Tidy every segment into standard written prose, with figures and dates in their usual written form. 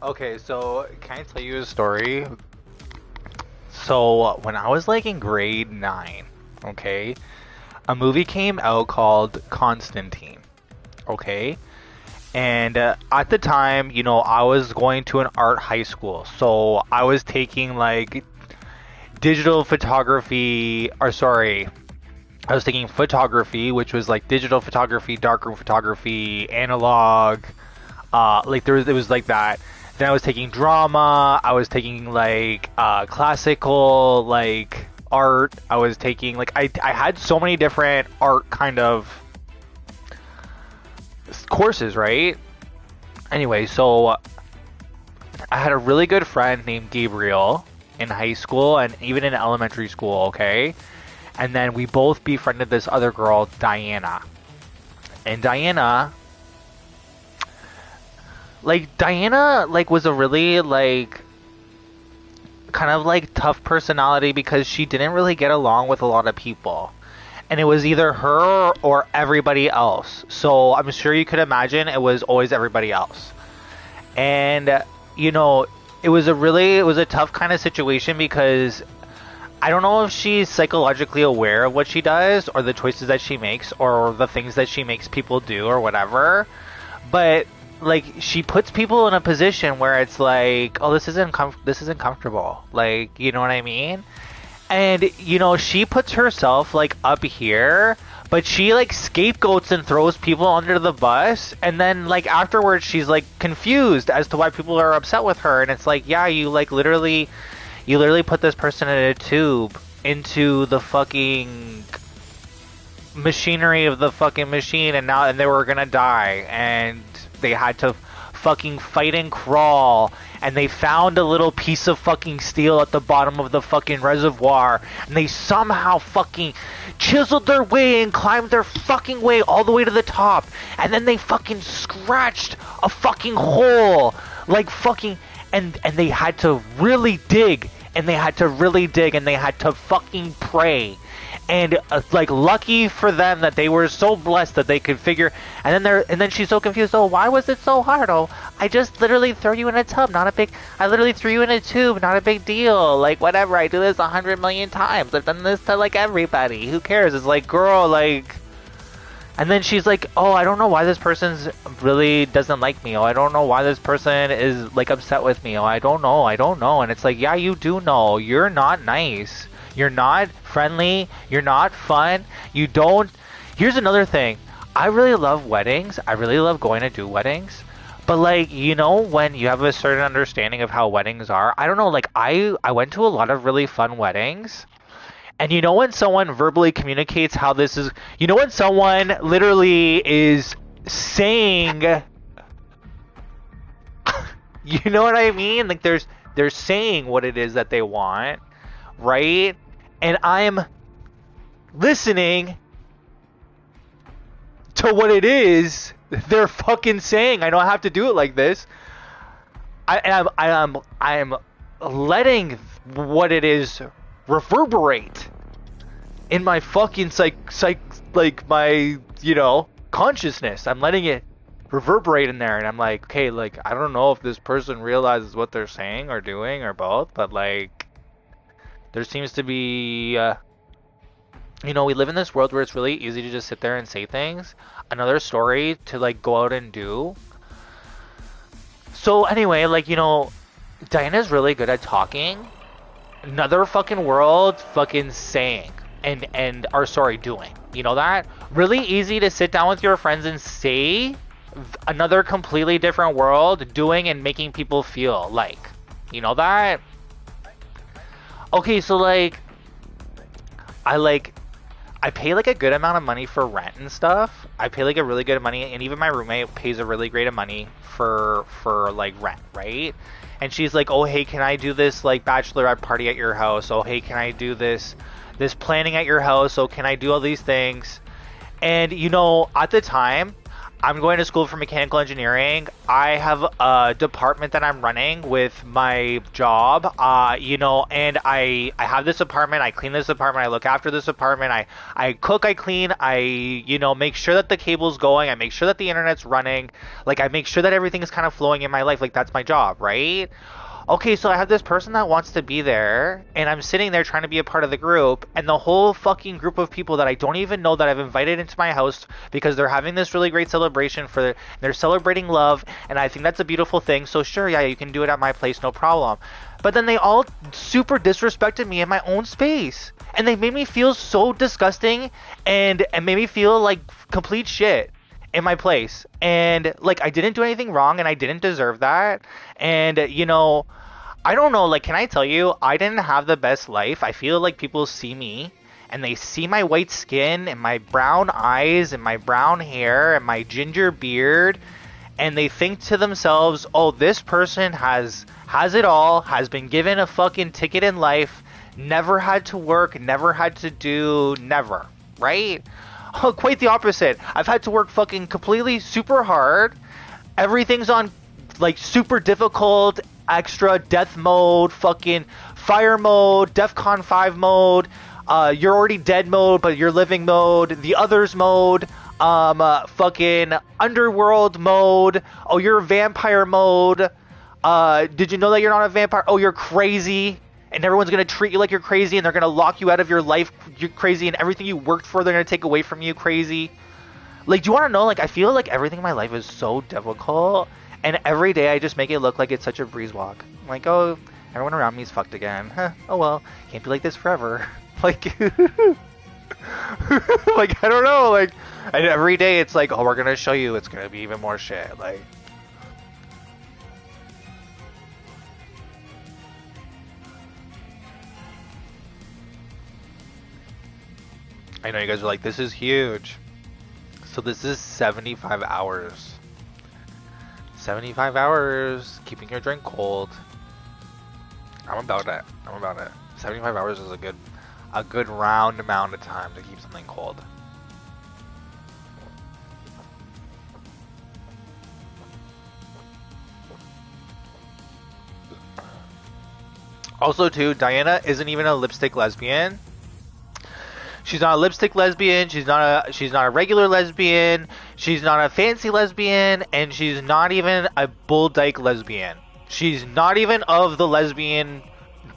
Okay, so can I tell you a story? So when I was like in grade 9, okay, a movie came out called Constantine, okay? And at the time, I was going to an art high school. So I was taking like digital photography, or sorry, I was taking photography, which was like digital photography, darkroom photography, analog, like it was like that. Then I was taking drama. I was taking like classical like art. I was taking like I had so many different art kind of courses, right? Anyway, so I had a really good friend named Gabriel in high school and even in elementary school, okay? And then we both befriended this other girl, Diana. And Diana like was a really like kind of like tough personality because she didn't really get along with a lot of people. And it was either her or everybody else. So I'm sure you could imagine it was always everybody else. And you know, it was a tough kind of situation because I don't know if she's psychologically aware of what she does or the choices that she makes or the things that she makes people do or whatever. But like she puts people in a position where it's like, oh, this isn't comfortable. Like, you know what I mean? And she puts herself like up here, but she like scapegoats and throws people under the bus, and then like afterwards she's like confused as to why people are upset with her, and it's like, yeah, you literally put this person in a tube into the fucking machinery of the fucking machine, and they were gonna die, and they had to fucking fight and crawl, and they found a little piece of fucking steel at the bottom of the fucking reservoir, and they somehow fucking chiseled their way and climbed their fucking way all the way to the top, and then they fucking scratched a fucking hole, like fucking, and they had to really dig, and they had to really dig, and they had to fucking pray. And like lucky for them that they were so blessed that they could figure. And then she's so confused. Oh, why was it so hard? Oh, I just literally threw you in a tub, not a big. I literally threw you in a tube, not a big deal. Like whatever. I do this 100 million times. I've done this to like everybody. Who cares? It's like, girl, like. And then she's like, oh, I don't know why this person's really doesn't like me. Oh, I don't know why this person is like upset with me. Oh, I don't know. And it's like, yeah, you do know. You're not nice. You're not friendly. You're not fun. You don't. Here's another thing. I really love weddings. I really love going to do weddings. But like, when you have a certain understanding of how weddings are, I don't know, like I went to a lot of really fun weddings. And when someone verbally communicates how this is, when someone literally is saying, you know what I mean? Like they're saying what it is that they want, right? And I'm listening to what it is they're fucking saying. I don't have to do it like this. I'm letting what it is reverberate in my fucking like my consciousness. I'm letting it reverberate in there, and I'm like, okay, like I don't know if this person realizes what they're saying or doing or both, but like there seems to be we live in this world where it's really easy to just sit there and say things. Another story to like go out and do. So anyway, like Diana's really good at talking. Another fucking world fucking saying and or sorry, doing. You know that? Really easy to sit down with your friends and say. Another completely different world, doing and making people feel like. You know that? Okay, so like I pay like a good amount of money for rent and stuff. I pay like a really good money, and even my roommate pays a really great money for like rent, right? And she's like, oh hey, can I do this like bachelorette party at your house? Oh hey, can I do this planning at your house? Oh, can I do all these things? And at the time I'm going to school for mechanical engineering. I have a department that I'm running with my job. And I have this apartment. I clean this apartment. I look after this apartment. I cook. I clean. Make sure that the cable's going. I make sure that the internet's running. Like I make sure that everything is kind of flowing in my life. Like that's my job, right? Okay, so I have this person that wants to be there, and I'm sitting there trying to be a part of the group, and the whole fucking group of people that I don't even know that I've invited into my house because they're having this really great celebration they're celebrating love, and I think that's a beautiful thing. So sure, yeah, you can do it at my place, no problem. But then they all super disrespected me in my own space, and they made me feel so disgusting, and made me feel like complete shit in my place. And like I didn't do anything wrong, and I didn't deserve that. And I don't know, like, can I tell you, I didn't have the best life. I feel like people see me and they see my white skin and my brown eyes and my brown hair and my ginger beard, and they think to themselves, oh, this person has it all, has been given a fucking ticket in life, never had to work, never had to do, never, right? Oh, quite the opposite. I've had to work fucking completely super hard. Everything's on like super difficult, extra death mode, fucking fire mode, DEFCON 5 mode, you're already dead mode, but you're living mode, the others mode, fucking underworld mode, oh, you're vampire mode, did you know that you're not a vampire? Oh, you're crazy, and everyone's gonna treat you like you're crazy, and they're gonna lock you out of your life, you're crazy, and everything you worked for, they're gonna take away from you, crazy. Like, do you want to know, like, I feel like everything in my life is so difficult, and every day I just make it look like it's such a breeze walk. I'm like, oh, everyone around me is fucked again. Huh, oh well, can't be like this forever. Like, like, I don't know, like, and every day it's like, oh, we're gonna show you it's gonna be even more shit, like. I know you guys are like, this is huge. So this is 75 hours. 75 hours, keeping your drink cold. I'm about it. 75 hours is a good round amount of time to keep something cold. Also too, Diana isn't even a lipstick lesbian. She's not a lipstick lesbian, she's not a regular lesbian, she's not a fancy lesbian, and she's not even a bull dyke lesbian. She's not even of the lesbian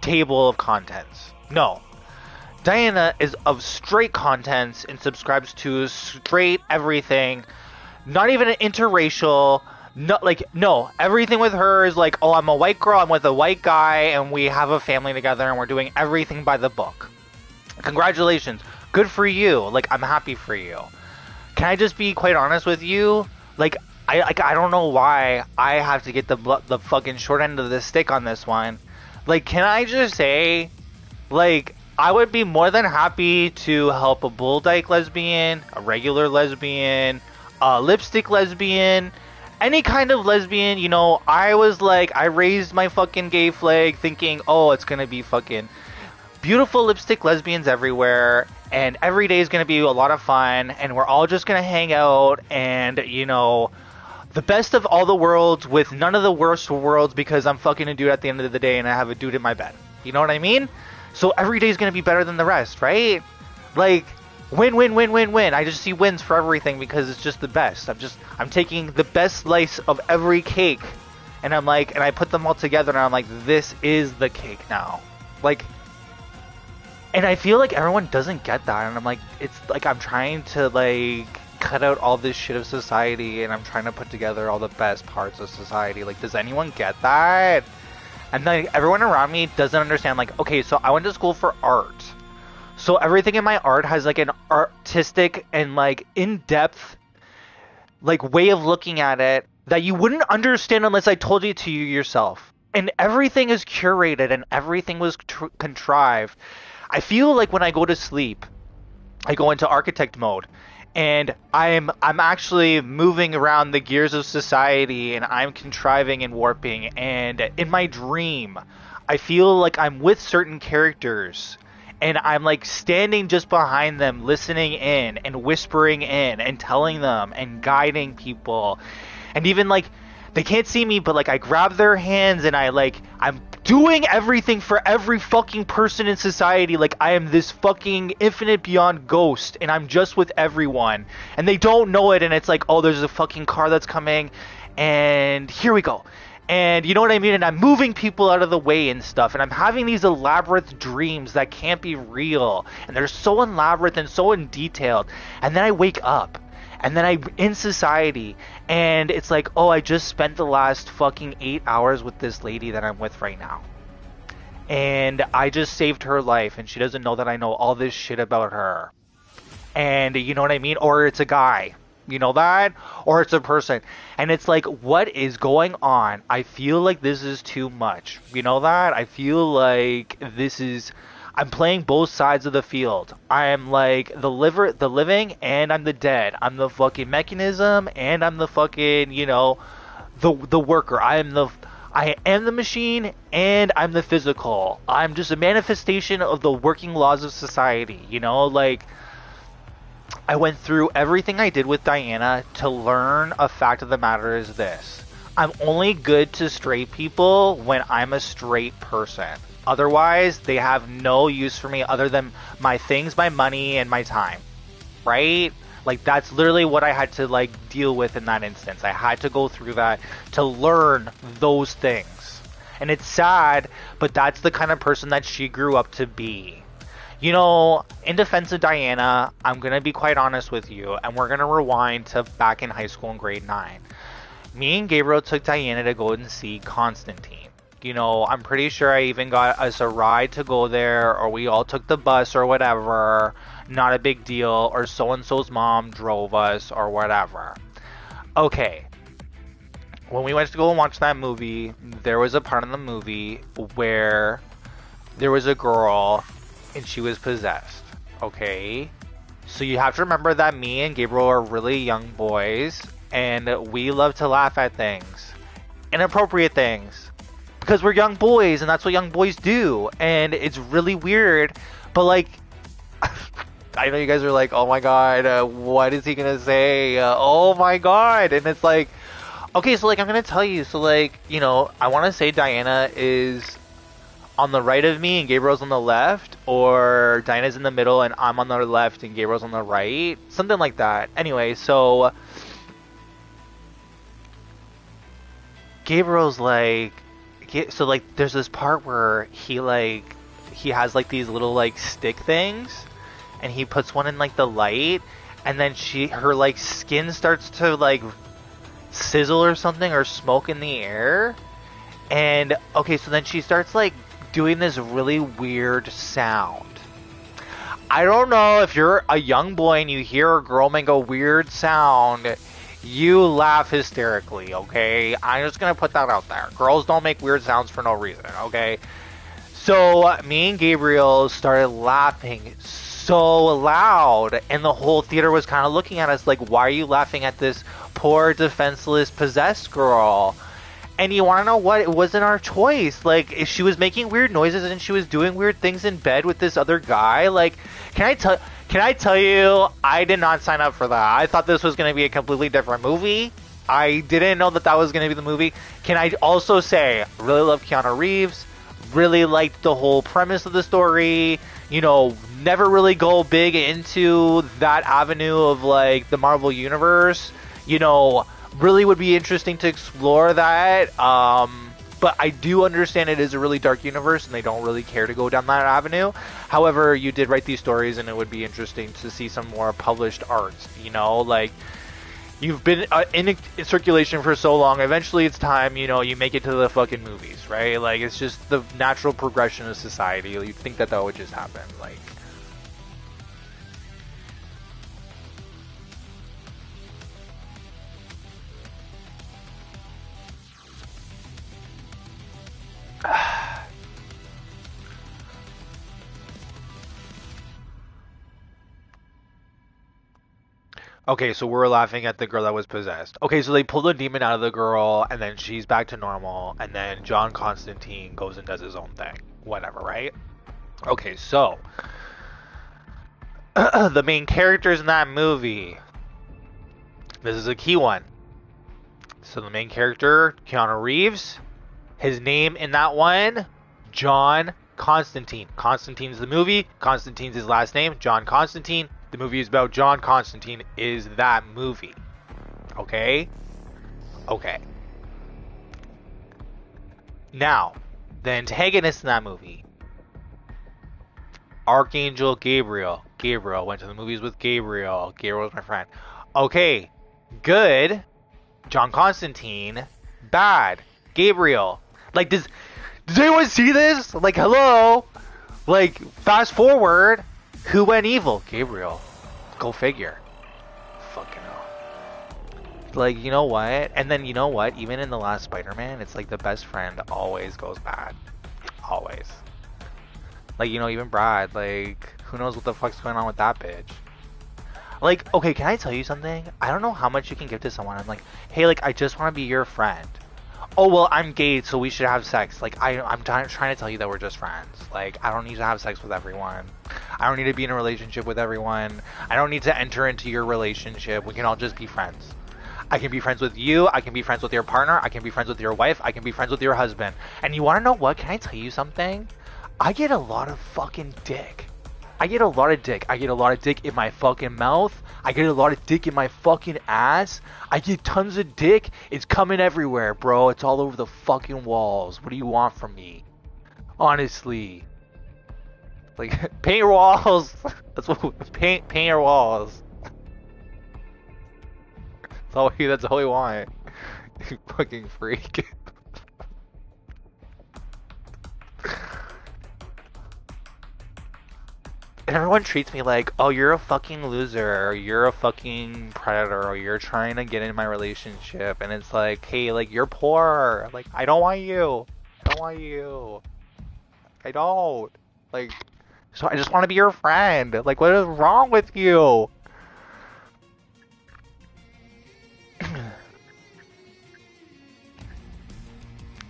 table of contents. No. Diana is of straight contents and subscribes to straight everything. Not even an interracial. No, everything with her is like, oh, I'm a white girl, I'm with a white guy, and we have a family together, and we're doing everything by the book. Congratulations. Good for you. Like, I'm happy for you. Can I just be quite honest with you? Like, I don't know why I have to get the fucking short end of the stick on this one. Like, can I just say, like, I would be more than happy to help a bull dyke lesbian, a regular lesbian, a lipstick lesbian, any kind of lesbian. You know, I was like, I raised my fucking gay flag thinking, oh, it's gonna be fucking beautiful lipstick lesbians everywhere, and every day is going to be a lot of fun, and we're all just going to hang out, and, you know, the best of all the worlds with none of the worst worlds, because I'm fucking a dude at the end of the day, and I have a dude in my bed. You know what I mean? So every day is going to be better than the rest, right? Like, win, win, win, win, win. I just see wins for everything because it's just the best. I'm taking the best slice of every cake, and I'm like, and I put them all together, and I'm like, this is the cake now. Like, and I feel like everyone doesn't get that, and I'm like, it's like I'm trying to like cut out all this shit of society, and I'm trying to put together all the best parts of society. Like, does anyone get that? And like everyone around me doesn't understand. Like, okay, so I went to school for art, so everything in my art has like an artistic and like in-depth like way of looking at it that you wouldn't understand unless I told you to you yourself. And everything is curated, and everything was contrived. I feel like when I go to sleep, I go into architect mode, and I'm actually moving around the gears of society, and I'm contriving and warping, and in my dream, I feel like I'm with certain characters, And I'm like standing just behind them, listening in and whispering in and telling them and guiding people. And even like they can't see me, but like I grab their hands and I'm doing everything for every fucking person in society. Like I am this fucking infinite beyond ghost and I'm just with everyone. And they don't know it, and it's like, oh, there's a fucking car that's coming and here we go. And you know what I mean? And I'm moving people out of the way and stuff. And I'm having these elaborate dreams that can't be real. And they're so elaborate and so in detailed. And then I wake up. And then I'm in society. And it's like, oh, I just spent the last fucking 8 hours with this lady that I'm with right now. And I just saved her life. And she doesn't know that I know all this shit about her. And you know what I mean? Or it's a guy. You know that? Or it's a person. And it's like, what is going on? I feel like this is too much. You know that? I feel like this is... I'm playing both sides of the field. I am like the living, and I'm the dead. I'm the fucking mechanism, and I'm the fucking, the worker. I am the machine, and I'm the physical. I'm just a manifestation of the working laws of society. Like... I went through everything I did with Diana to learn a fact of the matter is this. I'm only good to straight people when I'm a straight person. Otherwise, they have no use for me other than my things, my money, and my time. Right? Like, that's literally what I had to, deal with in that instance. I had to go through that to learn those things. And it's sad, but that's the kind of person that she grew up to be. In defense of Diana, I'm going to be quite honest with you, and we're going to rewind to back in high school in grade 9. Me and Gabriel took Diana to go and see Constantine. I'm pretty sure I even got us a ride to go there, or we all took the bus or whatever. Not a big deal, or so-and-so's mom drove us or whatever. Okay. When we went to go and watch that movie, there was a part in the movie where there was a girl... and she was possessed, okay? So you have to remember that me and Gabriel are really young boys, and we love to laugh at things. Inappropriate things. Because we're young boys, and that's what young boys do. And it's really weird, but I know you guys are like, oh my god, what is he gonna say? Oh my god! And it's like, okay, so I'm gonna tell you, so I wanna say Diana is... on the right of me and Gabriel's on the left, or Diana's in the middle and I'm on the left and Gabriel's on the right, something like that. Anyway, so Gabriel's there's this part where he has these little stick things, and he puts one in the light, and then her skin starts to sizzle or something, or smoke in the air. And okay, so then she starts doing this really weird sound. I don't know if you're a young boy and you hear a girl make a weird sound, you laugh hysterically, okay? I'm just gonna put that out there. Girls don't make weird sounds for no reason, okay? So me and Gabriel started laughing so loud, and the whole theater was kind of looking at us like, why are you laughing at this poor, defenseless, possessed girl? And you want to know what? It wasn't our choice. If she was making weird noises and she was doing weird things in bed with this other guy, can I tell you, I did not sign up for that. I thought this was going to be a completely different movie. I didn't know that was going to be the movie. Can I also say, really love Keanu Reeves, really liked the whole premise of the story, never really go big into that avenue of, the Marvel Universe, really would be interesting to explore that, but I do understand it is a really dark universe and they don't really care to go down that avenue. However, you did write these stories and it would be interesting to see some more published art. You've been in circulation for so long, eventually it's time, you make it to the fucking movies, right? It's just the natural progression of society. You'd think that would just happen, Okay, so we're laughing at the girl that was possessed. Okay, so they pull the demon out of the girl, and then she's back to normal, and then John Constantine goes and does his own thing. Whatever, right? Okay, so the main characters in that movie. This is a key one. So the main character, Keanu Reeves, his name in that one, John Constantine. Constantine's the movie. Constantine's his last name, John Constantine. The movie is about John Constantine. Is that movie? Okay. Okay. Now, the antagonist in that movie, Archangel Gabriel. Gabriel went to the movies with Gabriel. Gabriel was my friend. Okay. Good. John Constantine. Bad. Gabriel. Like, does anyone see this? Like, hello? Like, fast forward. Who went evil? Gabriel. Go figure. Fucking hell. Like, you know what? And then, you know what? Even in the last Spider-Man, it's like the best friend always goes bad. Always. Like, you know, even Brad, like, who knows what the fuck's going on with that bitch? Like, okay, can I tell you something? I don't know how much you can give to someone. I'm like, hey, like, I just want to be your friend. Oh, well, I'm gay, so we should have sex. Like, I'm trying to tell you that we're just friends. Like, I don't need to have sex with everyone. I don't need to be in a relationship with everyone. I don't need to enter into your relationship. We can all just be friends. I can be friends with you. I can be friends with your partner. I can be friends with your wife. I can be friends with your husband. And you want to know what? Can I tell you something? I get a lot of fucking dick. I get a lot of dick. I get a lot of dick in my fucking mouth. I get a lot of dick in my fucking ass. I get tons of dick. It's coming everywhere, bro. It's all over the fucking walls. What do you want from me? Honestly. Like, paint your walls. That's what, paint your walls. That's all we want. You fucking freak. And everyone treats me like, oh, you're a fucking loser, or you're a fucking predator, or you're trying to get in my relationship. And it's like, hey, like, you're poor. Like, I don't want you. I don't want you. I don't. Like, so I just want to be your friend. Like, what is wrong with you?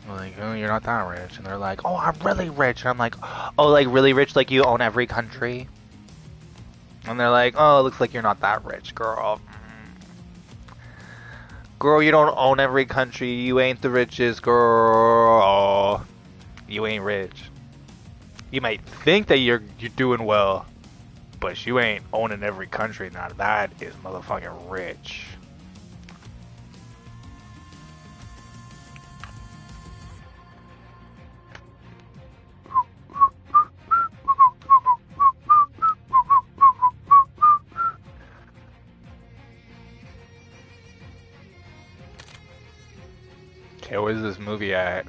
Like, oh, you're not that rich. And they're like, oh, I'm really rich. And I'm like, oh, like, really rich? Like, you own every country? And they're like, oh, it looks like you're not that rich, girl. Girl, you don't own every country. You ain't the richest, girl. You ain't rich. You might think that you're doing well, but you ain't owning every country. Now that is motherfucking rich. Okay, where's this movie at?